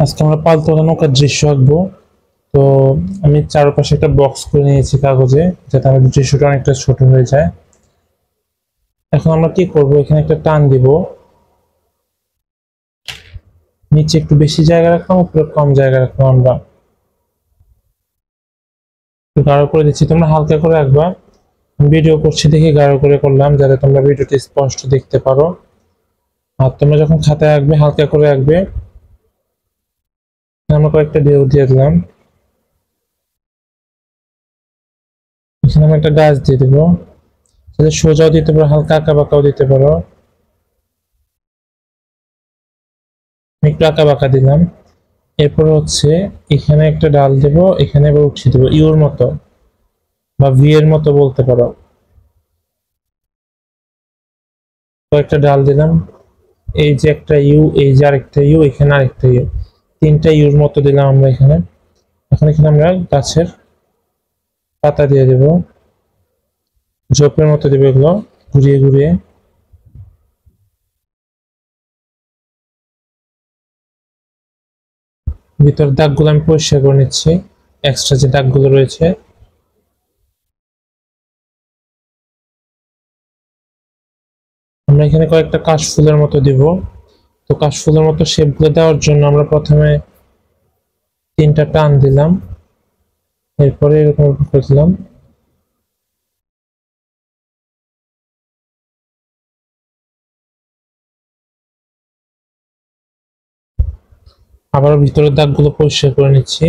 আজকে আমরা পালতোলা নৌকার দৃশ্য আঁকবো। তো আমি চারপাশে একটা বক্স করে নিয়েছি কাগজে, যাতে আমাদের দৃশ্যটা অনেকটা ছোট হয়ে যায়। এখন আমরা কি করব, এখানে একটা টান দিব, নিচে একটু বেশি জায়গা রাখলাম, উপরে কম জায়গা রাখলাম। আমরা একটু গাঢ় করে দিচ্ছি, তোমরা হালকা করে রাখবা। ভিডিও করছি দেখে গাঢ় করে করলাম, যাতে তোমরা ভিডিওটি স্পষ্ট দেখতে পারো। আর তোমরা যখন খাতায় আঁকবে হালকা করে আঁকবে। আমরা কয়েকটা ঢেউ দিয়ে দিলাম। এখানে আমি একটা গাছ দিয়ে দিব, সেটা সোজাও দিতে পারো, হালকা আঁকা বাঁকাও দিতে পারো। আমি একটু আঁকা বাঁকা দিলাম। এরপর হচ্ছে এখানে একটা ডাল দেব, এখানে আবার উঠিয়ে দেবো ইউর মতো বা ভি এর মতো বলতে পারো। কয়েকটা ডাল দিলাম, এই যে একটা ইউ, এই যে আরেকটা ইউ, এখানে আরেকটা ইউ, তিনটা ইউর মতো দিলাম আমরা এখানে। এখন এখানে আমরা গাছের পাতা দিয়ে দেব, ঝোপের মতো দেবো এগুলো ঘুরিয়ে ঘুরিয়ে। ভিতর দাগগুলো আমি পরিষ্কার করে নিচ্ছি, এক্সট্রা যে দাগগুলো রয়েছে। আমরা এখানে কয়েকটা কাশফুলের মতো দিব। তো কাশফুলের মতো শেপগুলো দেওয়ার জন্য আমরা প্রথমে তিনটা টান দিলাম, এরপরে এরকম করছিলাম। আবার ভিতরের দাগগুলো পরিষ্কার করে নিচ্ছি।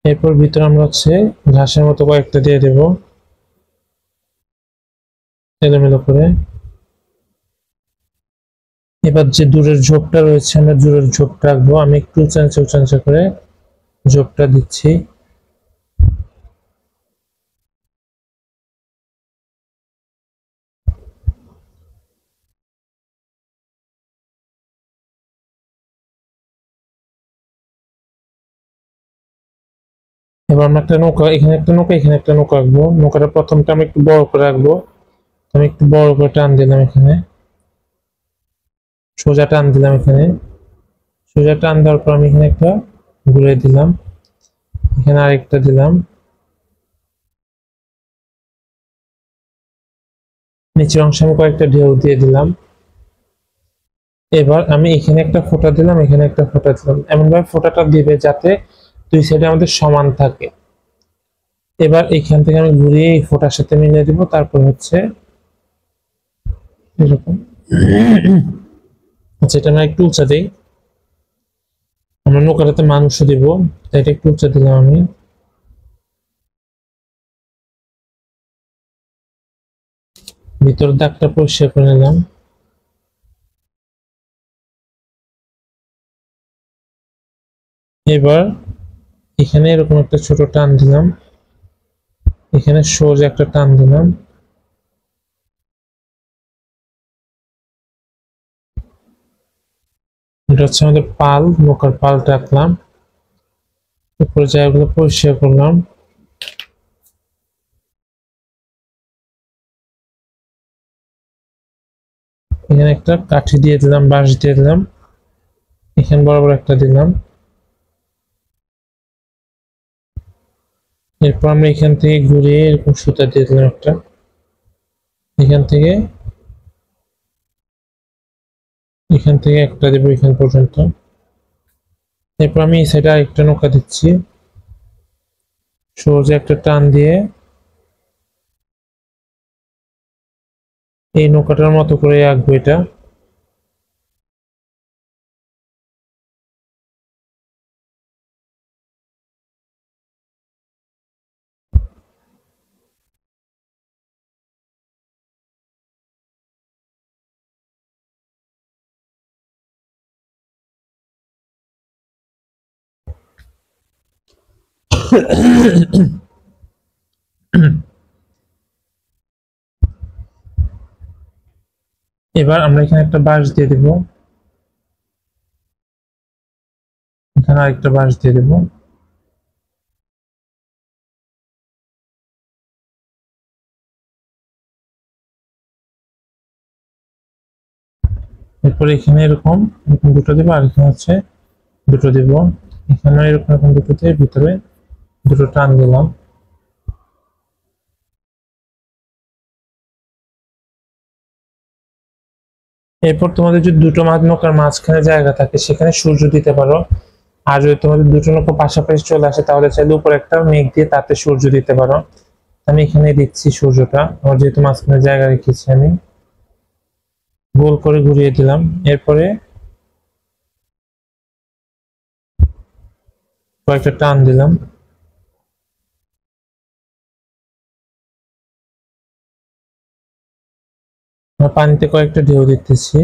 এরপর ভিতরে আমরা হচ্ছে ঘাসের মতো কয়েকটা দিয়ে দেব এলোমেলো করে। এবার যে দূরের ঝোপটা রয়েছে, আমরা দূরের ঝোপটা আঁকবো। আমি একটু উঁচাঞ্চে উঁচাঞ্চে করে ঝোপটা দিচ্ছি। এবার আমরা একটা নৌকা, এখানে একটা নৌকা, এখানে একটা নৌকা আঁকবো। নৌকাটা প্রথমটা আমি একটু বড় করে আঁকবো। আমি একটু বড় করে টান দিলাম এখানে, সোজা টান দিলাম এখানে। সোজা টান দেওয়ার পর আমি এখানে একটা ঘুরে দিলাম, এখানে আরেকটা দিলাম, নিচের অংশে আমি কয়েকটা ঢেউ দিয়ে দিলাম। এবার আমি এখানে একটা ফোঁটা দিলাম, এখানে একটা ফোঁটা দিলাম। এমন ভাবে ফোঁটাটা দিবে যাতে দুই সাইডে আমাদের সমান থাকে। এবার এখান থেকে আমি ঘুরিয়ে এই ফোঁটার সাথে মিলিয়ে দিব। তারপর হচ্ছে এরকম। আচ্ছা, এটা আমরা একটু উঁচা দিই, আমরা নৌকাটাতে মাংস দিব, তাই এটা একটু উঁচা দিলাম আমি। ভিতর দাগটা পরিষ্কার করে নিলাম। এবার এখানে এরকম একটা ছোট টান দিলাম, এখানে সোজা একটা টান দিলাম। এটা হচ্ছে আমাদের পাল, নৌকার পালটা রাখলাম। উপরে জায়গাগুলো পরিষ্কার করলাম। এখানে একটা কাঠি দিয়ে দিলাম, বাঁশ দিয়ে দিলাম, এখানে বরাবর একটা দিলাম। এরপর আমরা এখান থেকে ঘুরিয়ে এরকম সুতা দিয়ে দিলাম একটা, এখান থেকে একটা দেবো এখান পর্যন্ত। এরপর আমি এই সাইডে আরেকটা নৌকা দিচ্ছি, সোজা একটা টান দিয়ে এই নৌকাটার মতো করে আঁকবো এটা। এবার আমরা এখানে একটা বাঁশ দিয়ে দেব, এখানে আরেকটা বাঁশ দিয়ে দেব। এরপরে এখানে এরকম এরকম দুটো দিব, আর এখানে হচ্ছে দুটো দিব। এখানে এরকম এরকম দুটো দিয়ে ভিতরে দুটো টান দিলাম। এরপর তোমাদের যদি দুটো নৌকার মাঝখানে জায়গা থাকে সেখানে সূর্য দিতে পারো। আর যদি তোমাদের দুটো নৌকা পাশাপাশি চলে আসে তাহলে চাইলে উপরে একটা মেঘ দিয়ে তাতে সূর্য দিতে পারো। আমি এখানে দিচ্ছি সূর্যটা, আমার যেহেতু মাঝখানে জায়গা রেখেছি আমি গোল করে ঘুরিয়ে দিলাম। এরপরে কয়েকটা টান দিলাম। পানিতে কয়েকটা ঢেউ দিতেছি।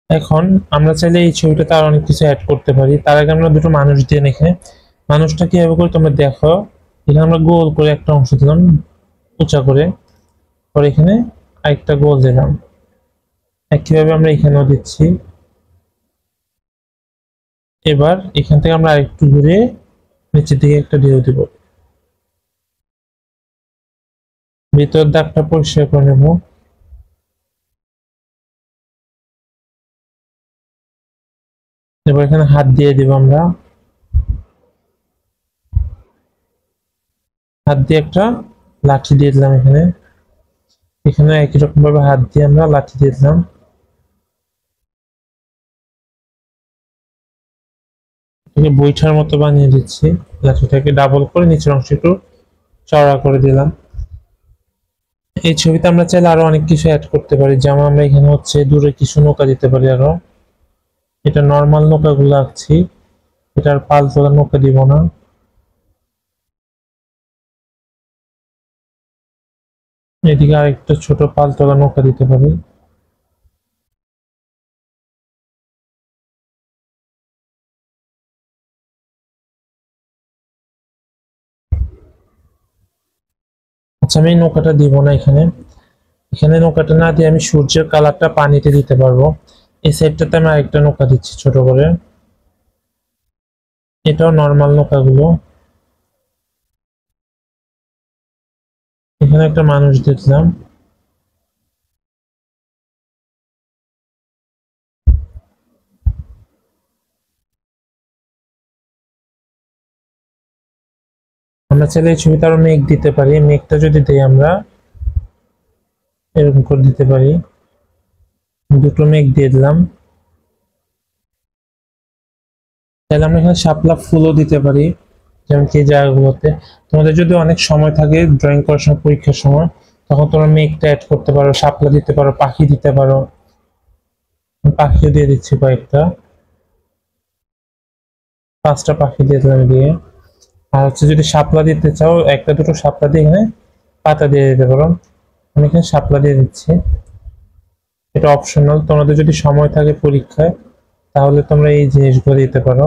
এখন আমরা চাইলে এই ছবিটাতে আরো অনেক কিছু অ্যাড করতে পারি। তার আগে আমরা দুটো মানুষ দিয়ে এখানে মানুষটা কিভাবে করে তোমরা দেখো। এখানে আমরা গোল করে একটা অংশ দিলাম উঁচা করে, পরে এখানে আরেকটা গোল দিলাম। একইভাবে আমরা এখানেও দিচ্ছি। এবার এখান থেকে আমরা আরেকটু ঘুরে নিচের দিকে একটা ঢেউ দিব। ভিতর দাগটা পরিষ্কার করে নেব। এবার এখানে হাত দিয়ে দিব আমরা, হাত দিয়ে একটা লাঠি দিয়ে দিলাম এখানে। এখানে একই রকম ভাবে হাত দিয়ে আমরা লাঠি দিয়ে দিলাম। এটাকে বৈঠার মতো বানিয়ে দিচ্ছি। লাঠিটাকে ডাবল করে নিচের অংশ একটু চওড়া করে দিলাম। এই ছবিতে আমরা চাইলে আরো অনেক কিছু অ্যাড করতে পারি, যেমন আমরা এখানে হচ্ছে দূরে কিছু নৌকা দিতে পারি আরো। এটা নর্মাল নৌকাগুলো আঁকছি, এটার পাল তোলা নৌকা দিব না। এদিকে আরেকটা ছোট পাল তোলা নৌকা দিতে পারি। আচ্ছা, আমি এই নৌকাটা দিব না এখানে। এখানে নৌকাটা না দিয়ে আমি সূর্যের কালারটা পানিতে দিতে পারবো। এই সাইডটাতে আমি আরেকটা নৌকা দিচ্ছি ছোট করে। এটাও নর্মাল নৌকাগুলো। এখানে একটা মানুষ দেখলাম। আমরা চাইলে এই ছবিতে আরো মেঘ দিতে পারি। মেঘটা যদি দেই আমরা এরকম করে দিতে পারি। দুটো মেঘ দিয়ে দিলাম। তাহলে আমরা এখানে শাপলা ফুলও দিতে পারি, যেমন কি এই জায়গাগুলোতে। তোমাদের যদি অনেক সময় থাকে ড্রয়িং করার সময়, পরীক্ষার সময়, তখন তোমরা মেঘটা অ্যাড করতে পারো, শাপলা দিতে পারো, পাখি দিতে পারো। পাখিও দিয়ে দিচ্ছি কয়েকটা, 5টা পাখি দিয়ে দিলাম দিয়ে। আর হচ্ছে যদি শাপলা দিতে চাও একটা দুটো শাপলা দিয়ে এখানে পাতা দিয়ে দিতে পারো। আমি এখানে শাপলা দিয়ে দিচ্ছি। এটা অপশনাল, তোমাদের যদি সময় থাকে পরীক্ষায় তাহলে তোমরা এই জিনিসগুলো দিতে পারো।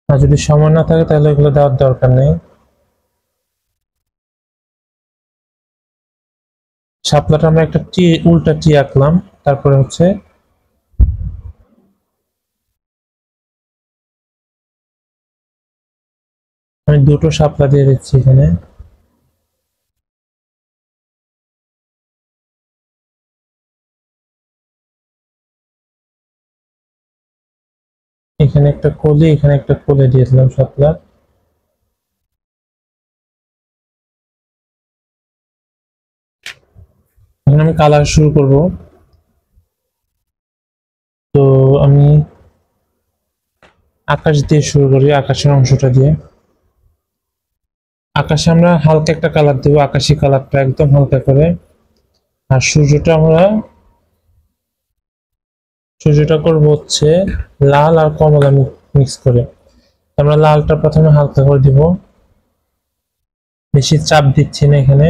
আর যদি সময় না থাকে তাহলে এগুলো দেওয়ার দরকার নেই। শাপলাটা আমরা একটা টি, উল্টা টি আঁকলাম। তারপরে হচ্ছে আমি দুটো শাপলা দিয়ে দিচ্ছি এখানে। এখানে একটা কলি, এখানে একটা কলি দিয়ে দিলাম শাপলা। এখন আমি কালার শুরু করব। তো আমি আকাশ দিয়ে শুরু করি, আকাশের অংশটা দিয়ে। আকাশে আমরা হালকা একটা কালার দেবো, আকাশি কালারটা একদম হালকা করে। আর সূর্যটা করব হচ্ছে লাল আর কমলা মিক্স করে। আমরা লালটা প্রথমে হালকা করে দিব, বেশি চাপ দিচ্ছি না এখানে।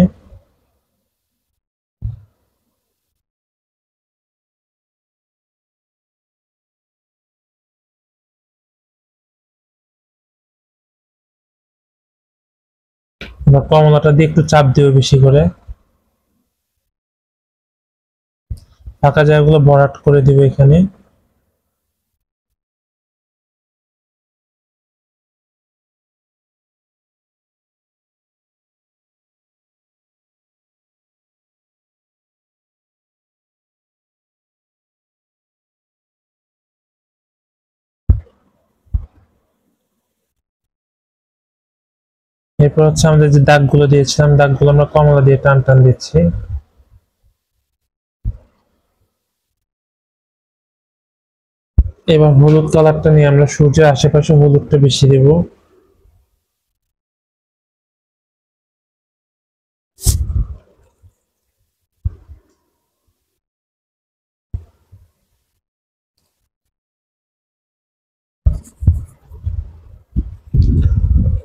আমরা কমলাটা দিয়ে একটু চাপ দিব বেশি করে। ফাঁকা জায়গাগুলো ভরাট করে দিব এখানে। এরপর হচ্ছে আমাদের যে দাগগুলো দিয়েছিলাম, দাগগুলো আমরা কমলা দিয়ে টান টান দিচ্ছি। এবার হলুদ কালারটা নিয়ে আমরা সূর্যের আশেপাশে হলুদটা বেশি দেব।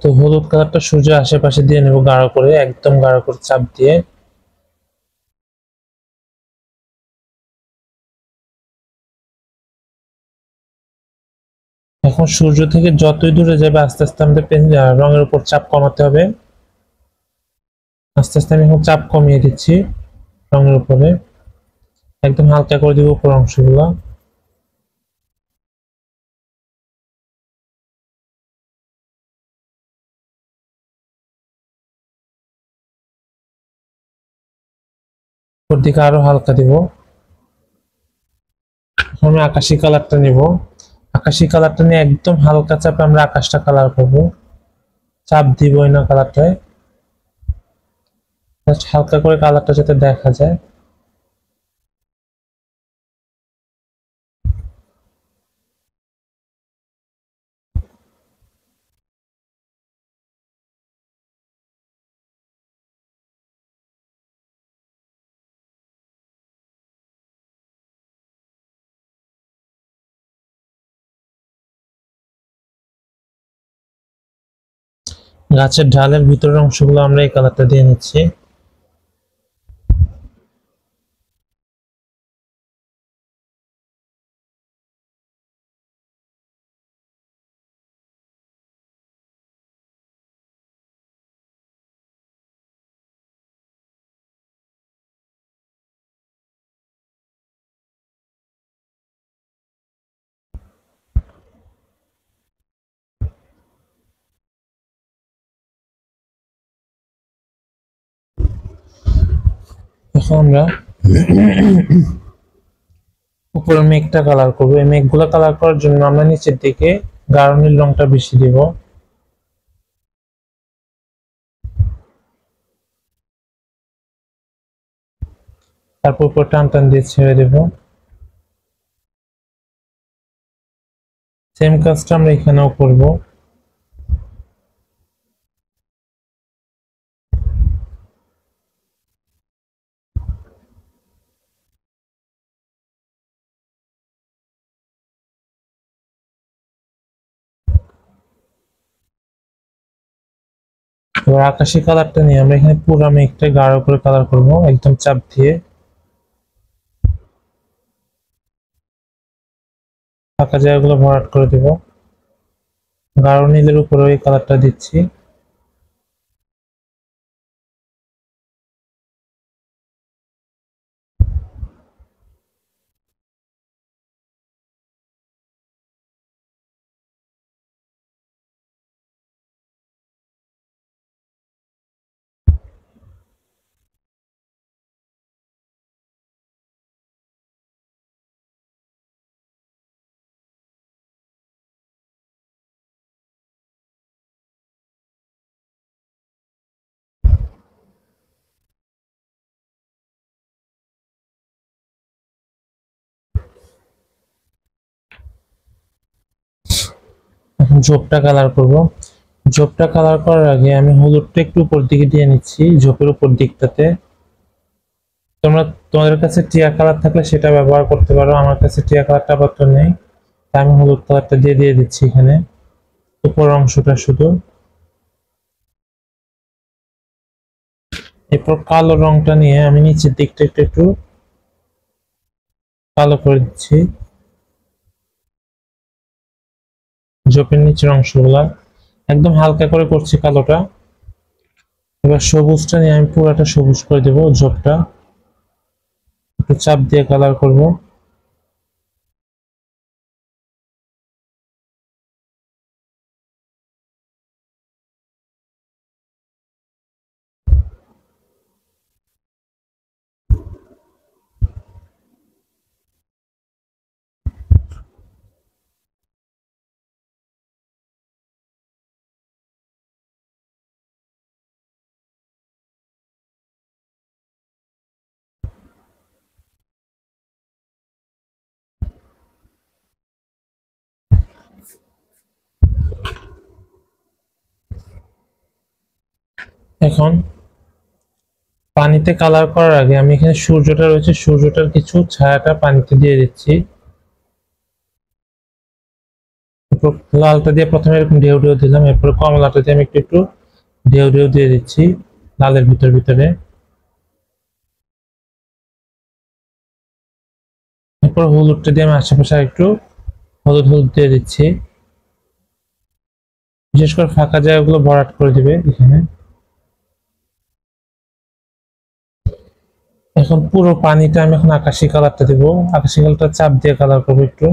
তো হলুদ কালারটা সূর্যের আশেপাশে দিয়ে নেব গাঢ় করে, একদম গাঢ় করে চাপ দিয়ে। এখন সূর্য থেকে যতই দূরে যাবে আস্তে আস্তে আমাদের রঙের উপর চাপ কমাতে হবে। আস্তে আস্তে আমি এখন চাপ কমিয়ে দিচ্ছি রঙের উপরে, একদম হালকা করে দিব উপর অংশগুলো। উপর দিকে আরো হালকা দিব। এখন আমি আকাশি কালারটা নিব। আকাশি কালারটা নিয়ে একদম হালকা চাপে আমরা আকাশটা কালার করব। চাপ দিবই না কালারটায়, জাস্ট হালকা করে কালারটা যাতে দেখা যায়। গাছের ডালের ভিতরের অংশগুলো আমরা এই কালারটা দিয়ে নিচ্ছি। এখন আমরা উপরে মেঘটা কালার করবো। এই মেঘগুলো কালার করার জন্য আমরা নিচের দিকে গাঢ় নীল রংটা বেশি দিব। তারপর উপর টান টান দিয়ে ছেড়ে দেব। সেম কাজটা আমরা এখানেও করব। এবার আকাশি কালারটা নিয়ে আমরা এখানে পুরো মেঘটা গাঢ় করে কালার করব, একদম চাপ দিয়ে। ফাঁকা জায়গাগুলো ভরাট করে দেব। গাঢ় নীলের উপরে ওই কালারটা দিচ্ছি। এখন ঝোপটা কালার করব। ঝোপটা কালার করার আগে আমি হলুদটা একটু উপর দিকে দিয়ে নিচ্ছি, ঝোপের উপর দিকটাতে। তোমাদের কাছে টিয়া কালার থাকলে সেটা ব্যবহার করতে পারো, আমার কাছে টিয়া কালারটা আপাতত নেই, তাই আমি হলুদ কালারটা দিয়ে দিচ্ছি এখানে উপর অংশটা শুধু। এরপর কালো রংটা নিয়ে আমি নিচের দিকটা একটু একটু কালো করে দিচ্ছি, ঝোপের নিচের অংশগুলা একদম হালকা করে করছি কালোটা। এবার সবুজটা নিয়ে আমি পুরাটা সবুজ করে দেবো, ঝোপটা একটু চাপ দিয়ে কালার করব। এখন পানিতে কালার করার আগে আমি এখানে সূর্যটা রয়েছে, সূর্যটার কিছু ছায়াটা পানিতে দিয়ে দিচ্ছি। লালটা দিয়ে প্রথমে এরকম ঢেউ ঢেউ দিলাম, এরপর কমলাটা দিয়ে আমি একটু একটু ঢেউ ঢেউ দিয়ে দিচ্ছি লালের ভিতরে। এরপর হলুদটা দিয়ে আমি আশেপাশে একটু হলুদ হলুদ দিয়ে দিচ্ছি, বিশেষ করে ফাঁকা জায়গাগুলো ভরাট করে দিবে এখানে। এখন পুরো পানিটা আমি এখন আকাশি কালারটা দেবো, আকাশি কালারটা চাপ দিয়ে কালার করবো একটু।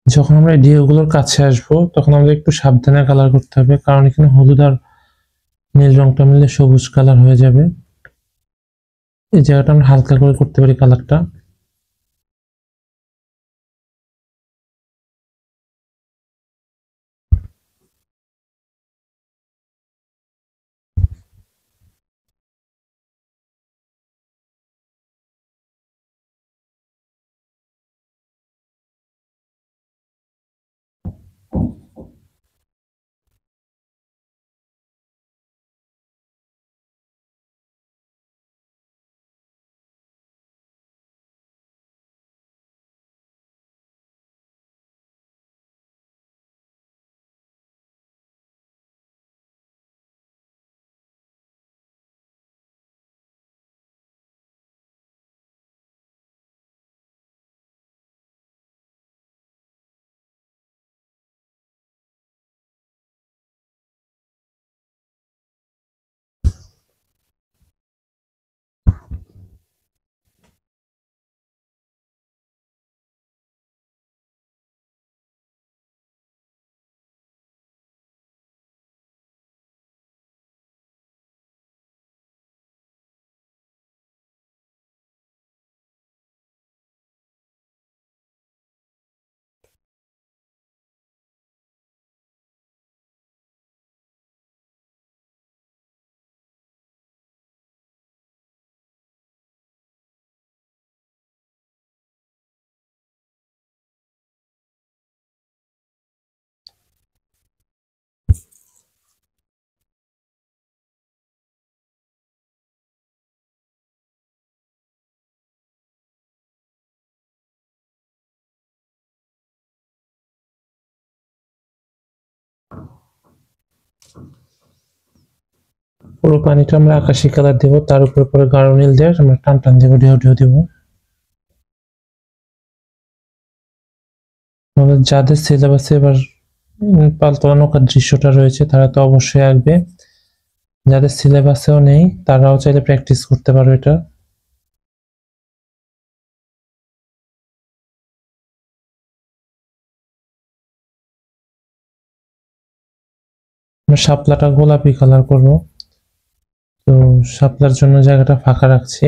যখন আমরা ঢেউগুলোর কাছে আসবো তখন আমাদের একটু সাবধানে কালার করতে হবে, কারণ এখানে হলুদ আর নীল রংটা মিলে সবুজ কালার হয়ে যাবে। এই জায়গাটা আমরা হালকা করে করতে পারি কালারটা। পুরো পানিটা আমরা আকাশি কালার দেবো, তার উপরে পরে গাঢ় নীল দিয়ে আমরা টান টান দেবো, ঢেউ ঢেউ দেবো। আমাদের যাদের সিলেবাসে এবার পালতোলা নৌকার দৃশ্যটা রয়েছে তারা তো অবশ্যই আঁকবে, যাদের সিলেবাসেও নেই তারাও চাইলে প্র্যাকটিস করতে পারো এটা। আমরা শাপলাটা গোলাপি কালার করব। তো শাপলার জন্য জায়গাটা ফাঁকা রাখছি।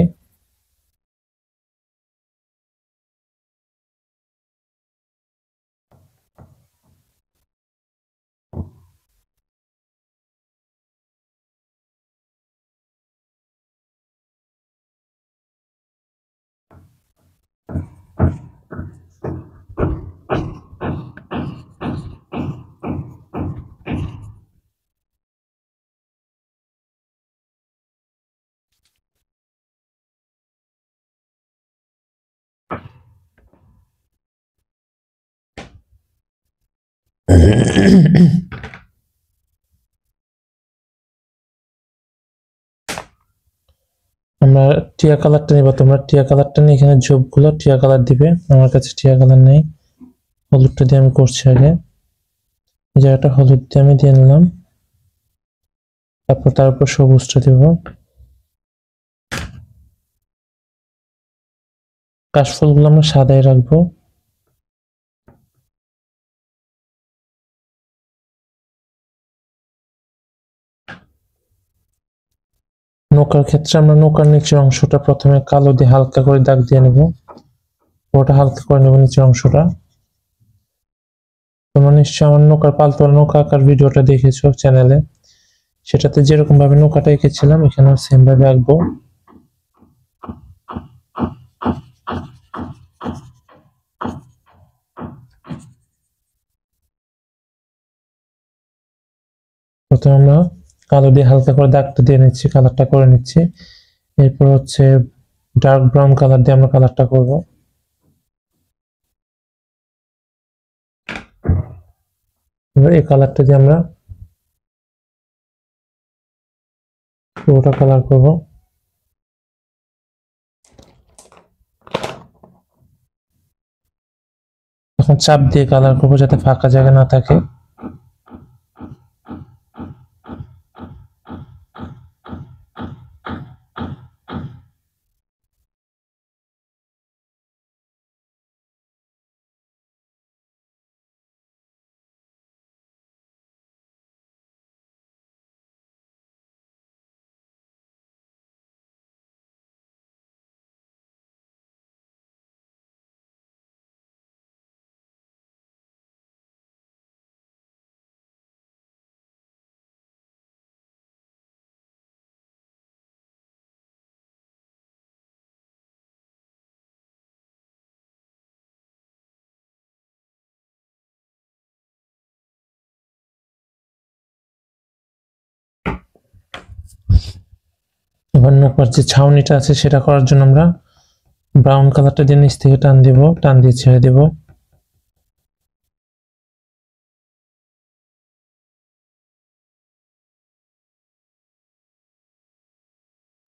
আমরা টিয়া কালারটা নিব, তোমরা টিয়া কালারটা নিয়ে এখানে ঝোপগুলো টিয়া কালার দিবে। আমার কাছে টিয়া কালার নেই, হলুদটা দিয়ে আমি করছি আগে। এই জায়গাটা হলুদ দিয়ে আমি দিয়ে নিলাম, তারপর তার উপর সবুজটা দেব। কাশফুলগুলো আমরা সাদাই রাখবো। নৌকার ক্ষেত্রে আমরা নৌকার নিচের অংশটা প্রথমে কালো দিয়ে হালকা করে দাগ দিয়ে নেব, ওটা হালকা করে নেব নিচের অংশটা। তোমরা নিশ্চয়ই আমার নৌকার পালতোলা নৌকা আঁকার ভিডিওটা দেখেছো চ্যানেলে, সেটাতে যেরকম ভাবে নৌকাটা এঁকেছিলাম এখানেও সেম ভাবে আঁকবো। প্রথমে আমরা কালো দিয়ে হালকা করে দাগটা দিয়ে নিচ্ছি, কালারটা করে নিচ্ছি। এরপর হচ্ছে ডার্ক ব্রাউন কালার দিয়ে আমরা কালারটা করব। এবার এই কালারটা দিয়ে আমরা পুরোটা কালার করব। এখন চাপ দিয়ে কালার করব যাতে ফাঁকা জায়গা না থাকে। এবার নৌকার যে ছাউনিটা আছে সেটা করার জন্য আমরা ব্রাউন কালারটা দিয়ে নিচ থেকে টান দিব, টান দিয়ে ছেড়ে দেব।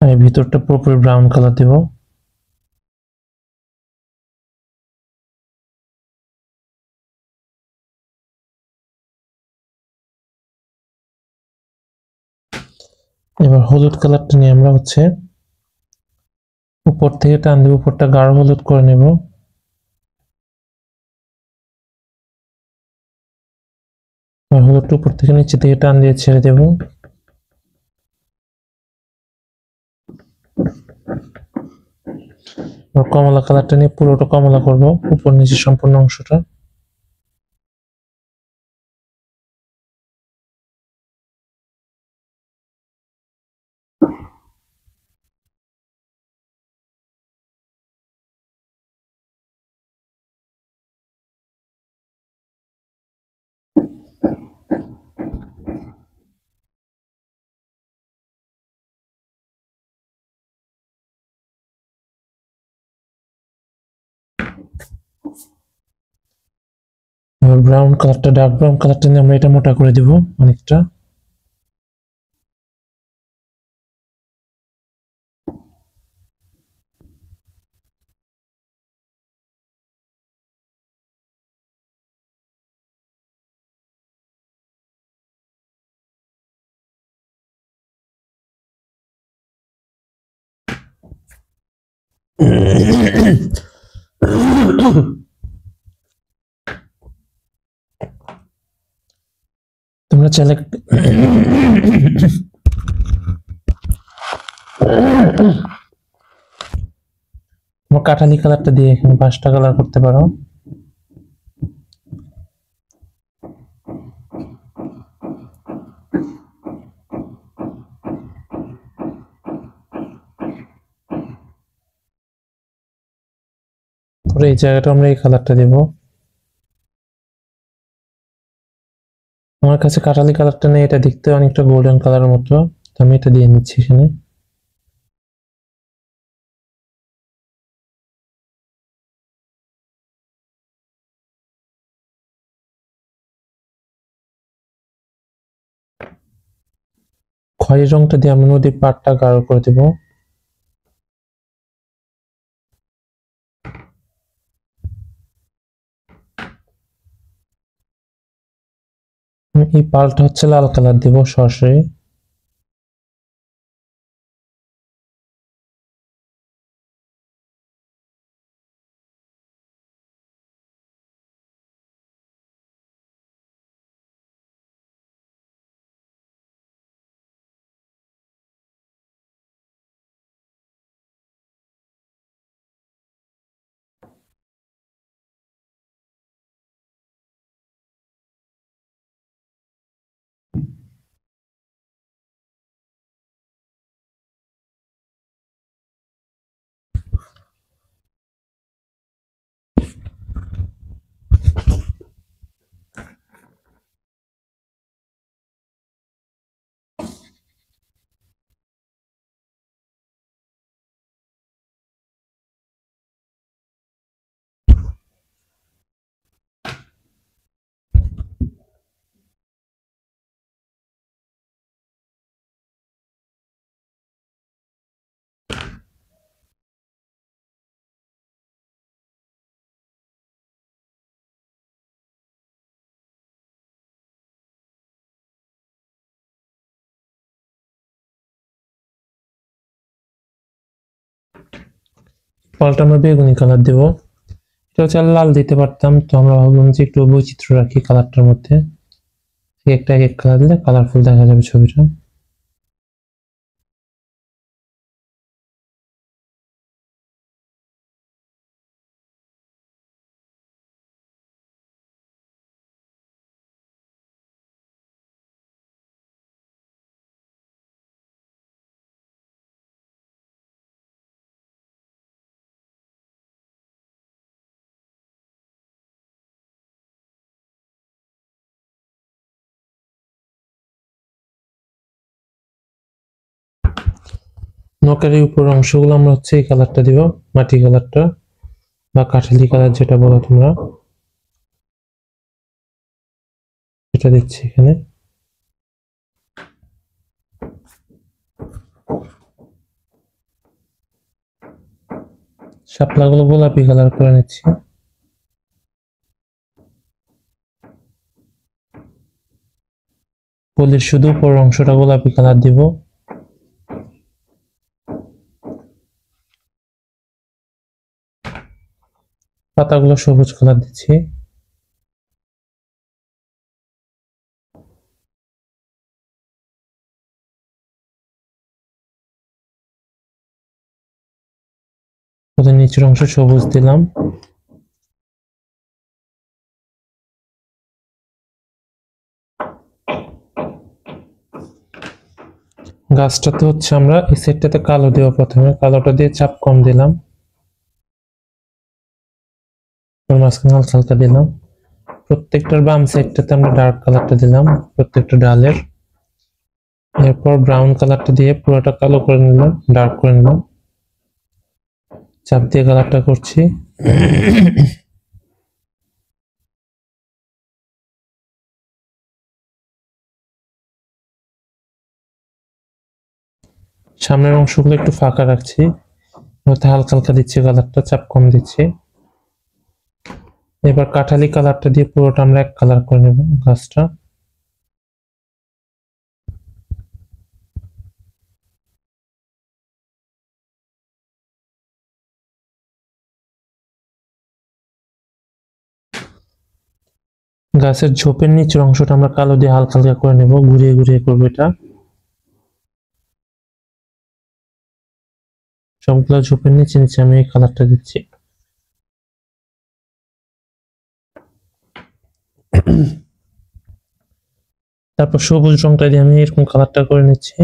আর ভিতরটা পুরোপুরি ব্রাউন কালার দেব। এবার হলুদ কালারটা নিয়ে আমরা হচ্ছে উপর থেকে টান দিব, উপরটা গাঢ় হলুদ করে নেব। হলুদটা উপর থেকে নিচে থেকে টান দিয়ে ছেড়ে দেব। কমলা কালারটা নিয়ে পুরোটা কমলা করব, উপর নিচে সম্পূর্ণ অংশটা। ব্রাউন কালারটা, ডার্ক ব্রাউন কালারটা নিয়ে আমরা এটা মোটা করে দিব অনেকটা। তোমরা আমরা চাইলে কাঠালি কালারটা দিয়ে এখানে 5টা কালার করতে পারো। পরে এই জায়গাটা আমরা এই কালারটা দেব। আমার কাছে কাঠালি কালারটা নেই, এটা দেখতে অনেকটা গোল্ডেন কালারের মতো, তো আমি এটা দিয়ে নিচ্ছি এখানে। খয়েরি রংটা দিয়ে আমরা নদীর পাড়টা গাঢ় করে দেব। এই পালটা হচ্ছে লাল কালার দিব সরাসরি। পালটা আমরা বেগুনি কালার দেব। এটা হচ্ছে লাল দিতে পারতাম, তো আমরা ভাবলাম যে একটু বৈচিত্র্য রাখি কালারটার মধ্যে, একটা এক কালার দিলে কালারফুল দেখা যাবে ছবিটা। নৌকার উপর অংশগুলো আমরা হচ্ছে এই কালারটা দিব, মাটি কালারটা বা কাঠালি কালার যেটা বলো তোমরা, এটা দিচ্ছি এখানে। শাপলাগুলো গোলাপি কালার করে নিচ্ছি। ফুলের শুধু উপর অংশটা গোলাপি কালার দিব। পাতাগুলো সবুজ কালার দিচ্ছি। ওদের নিচের অংশ সবুজ দিলাম। গাছটাতে হচ্ছে আমরা এই সাইডটাতে কালো দেবো, প্রথমে কালোটা দিয়ে চাপ কম দিলাম, মাঝখানে হালকা হালকা দিলাম। প্রত্যেকটার বাম সাইডটাতে আমরা ডার্ক কালারটা দিলাম প্রত্যেকটা ডালের। এরপর ব্রাউন কালারটা দিয়ে পুরোটা কালো করে নিলাম, ডার্ক করে নিলাম, চাপ দিয়ে কালারটা করছি। সামনের অংশগুলো একটু ফাঁকা রাখছি, হালকা হালকা দিচ্ছি কালারটা, চাপ কম দিচ্ছি। এবার কাঠালি কালারটা দিয়ে পুরোটা আমরা এক কালার করে নেব গাছটা। গাছের ঝোপের নিচের অংশটা আমরা কালো দিয়ে হালকা হালকা করে নেব, ঘুরিয়ে ঘুরিয়ে করবো এটা। সবগুলো ঝোপের নিচে নিচে আমি এই কালারটা দিচ্ছি। তারপর সবুজ রংটা দিয়ে আমি এরকম কালারটা করে নিচ্ছি।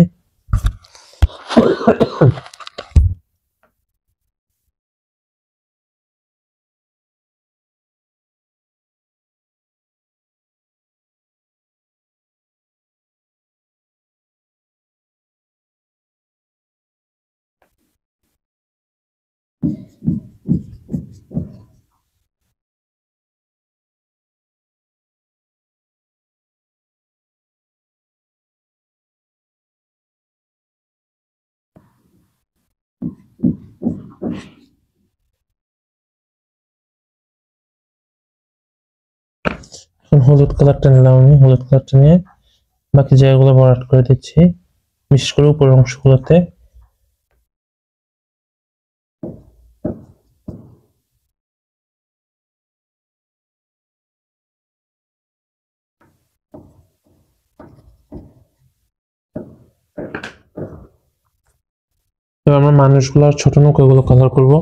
এখন হলুদ কালারটা নিলাম, আমি হলুদ কালারটা নিয়ে বাকি জায়গাগুলো ভরাট করে দিচ্ছি, বিশেষ করে উপরের অংশগুলোতে। এবার আমরা মানুষগুলো আর ছোট নৌকাগুলো কালার করব।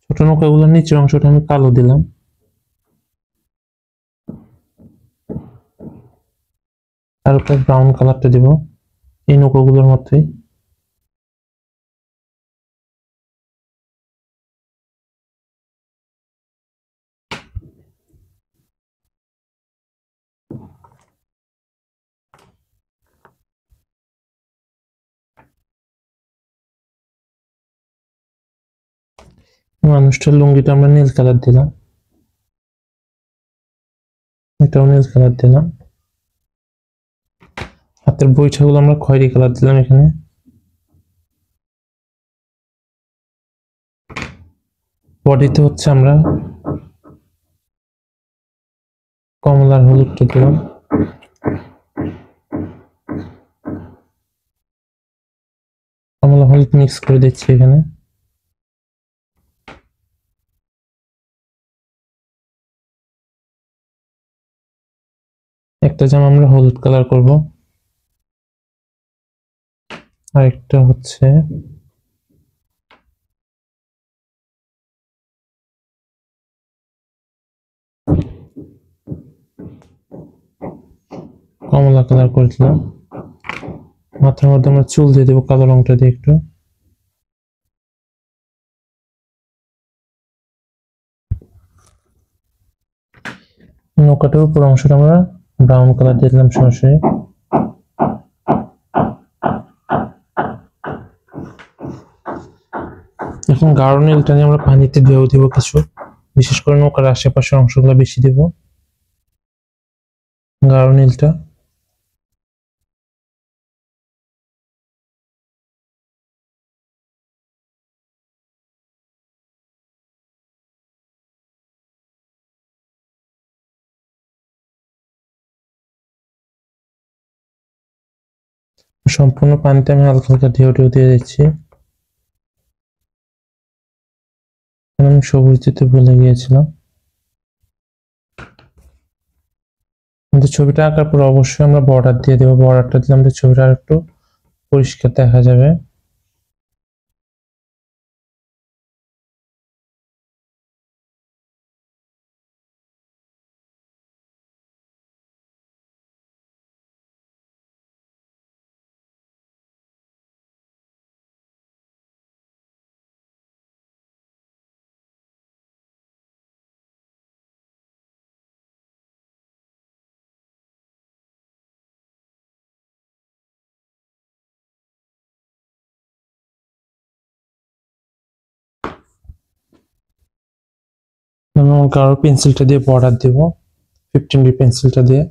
ছোট নৌকাগুলোর নিচের অংশটা আমি কালো দিলাম, আর উপরে ব্রাউন কালারটা দিব এই নৌকাগুলোর মধ্যেই। মানুষটার লুঙ্গিটা আমরা নীল কালার দিলাম, এটাও নীল কালার দিলাম। হাতের বৈঠাগুলো আমরা খয়েরি কালার দিলাম এখানে। বডিতে হচ্ছে আমরা কমলার হলুদটা দিলাম। কমলা হলুদ মিক্স করে দিচ্ছি এখানে। একটা জামা আমরা হলুদ কালার করব, আর একটা হচ্ছে কমলা কালার করে দিলাম। মাথার মধ্যে আমরা চুল দিয়ে দেবো কালো রংটা দিয়ে একটু। নৌকাটার উপর অংশটা আমরা ব্রাউন কালার দিয়ে দিলাম সরাসরি। এখন গাঢ় নীলটা নিয়ে আমরা পানিতে ধুয়েও দিব কিছু, বিশেষ করে নৌকার আশেপাশের অংশগুলো বেশি দিব গাঢ় নীলটা। সম্পূর্ণ পানিতে আমি হালকা হালকা ঢেউ ঢেউ দিয়ে দিচ্ছি। আমি সবুজ দিতে ভুলে গিয়েছিলাম। কিন্তু ছবিটা আঁকার পর অবশ্যই আমরা বর্ডার দিয়ে দেবো, বর্ডারটা দিলে আমাদের ছবিটা আর একটু পরিষ্কার দেখা যাবে। আমি গাঢ় পেন্সিলটা দিয়ে বর্ডার দিব, 15B পেন্সিলটা দিয়ে।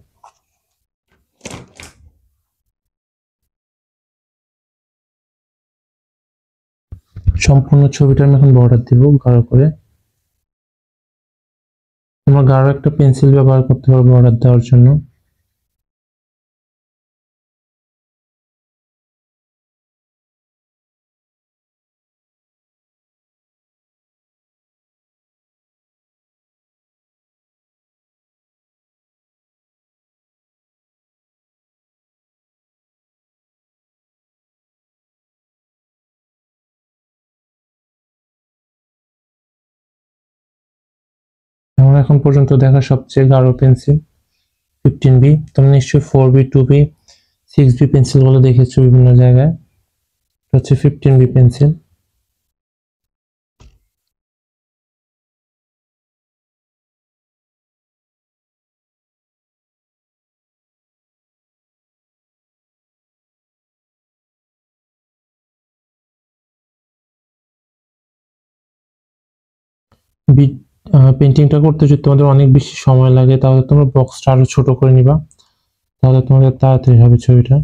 সম্পূর্ণ ছবিটা আমি এখন বর্ডার দিব গাঢ় করে। তোমরা গাঢ় একটা পেন্সিল ব্যবহার করতে পারো বর্ডার দেওয়ার জন্য। এখন পর্যন্ত দেখা সবচেয়ে গাঢ় পেন্সিল 15B। তোমরা নিশ্চয়ই 4B, 2B, 6B পেন্সিল গুলো দেখেছো বিভিন্ন জায়গায়। এটা হচ্ছে 15B পেন্সিল। পেন্টিংটা করতে যদি তোমাদের অনেক বেশি সময় লাগে তাহলে তোমরা বক্সটা আরো ছোট করে নিবা, তাহলে তোমাদের তাড়াতাড়ি হবে ছবিটা।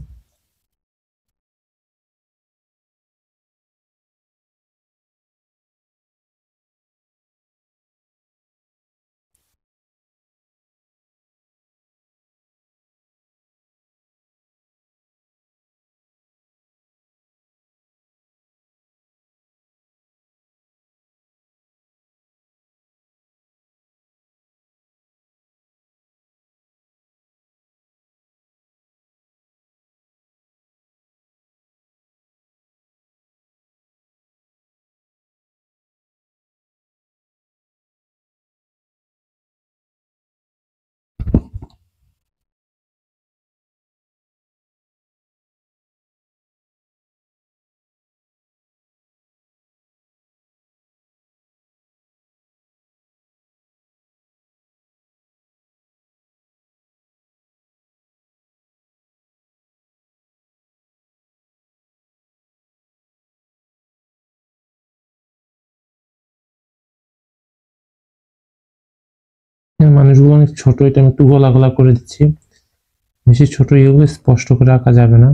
মানুষগুলো অনেক ছোট, এটা আমি একটু গলা গলা করে দিচ্ছি, বেশি ছোট ইউকে স্পষ্ট করে আঁকা যাবে না।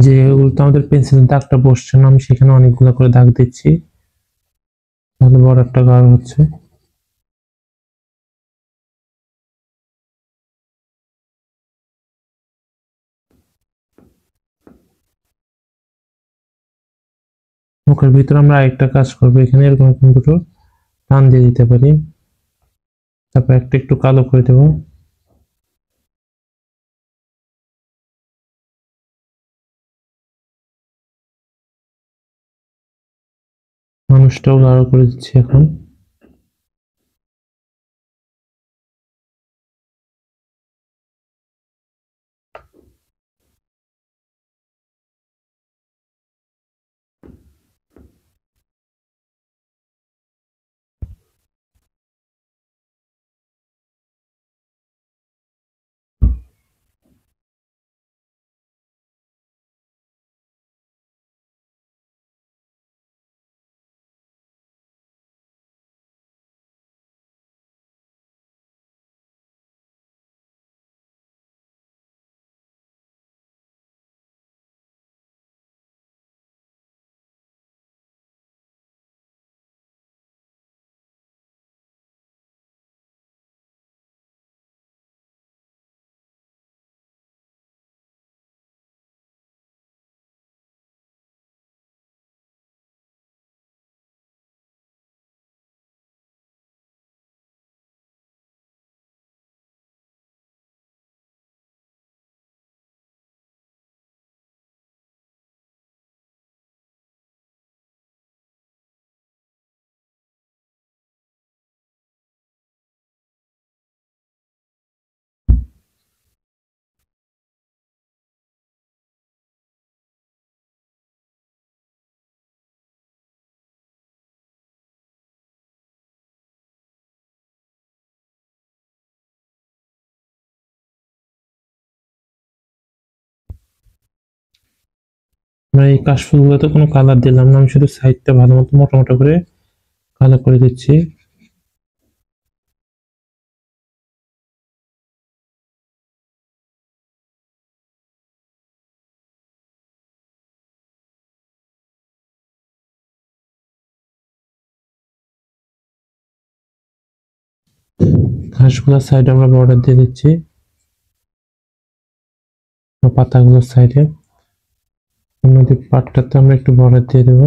যেগুলো আমাদের পেন্সিলের দাগটা বসছে না, আমি সেখানে অনেকগুলো করে দাগ দিচ্ছি, তাহলে বর্ডারটা গাঢ় হচ্ছে। মুখের ভিতরে আমরা আরেকটা কাজ করবো, এখানে এরকম এরকম দুটো টান দিয়ে দিতে পারি, তারপর একটা একটু কালো করে দেবো। মানুষটাও গাঢ় করে দিচ্ছি এখন। আমরা এই কাশফুলগুলোতে কোনো কালার দিলাম না, আমি শুধু সাইডটা ভালো মতো মোটা মোটা করে ভালো করে দিচ্ছি। ঘাসগুলোর সাইডে আমরা বর্ডার দিয়ে দিচ্ছি, পাতাগুলোর সাইডে। অন্যদিক পাটটাতে আমরা একটু বর্ডার দিয়ে দেবো।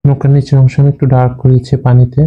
নৌকার নিচের অংশ আমি একটু ডার্ক করে দিচ্ছি পানিতে।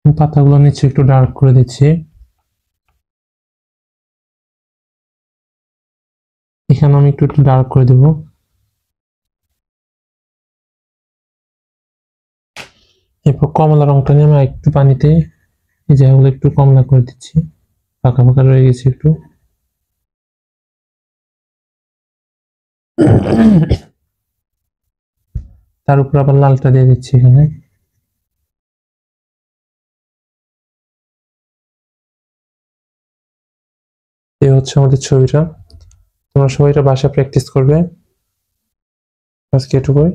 পাতাগুলো নিচে একটু ডার্ক করে দিচ্ছি। এখানে আমি একটু একটু ডার্ক করে দেবো। এরপর কমলা রংটা নিয়ে আমি একটু পানিতে এই জায়গাগুলো একটু কমলা করে দিচ্ছি, ফাঁকা ফাঁকা রয়ে গেছে একটু। তার উপর আবার লালটা দিয়ে দিচ্ছি এখানে। এই হচ্ছে আমাদের ছবিটা। তোমরা সবাই এটা বাসায় প্র্যাকটিস করবে। আজকে এটুকুই।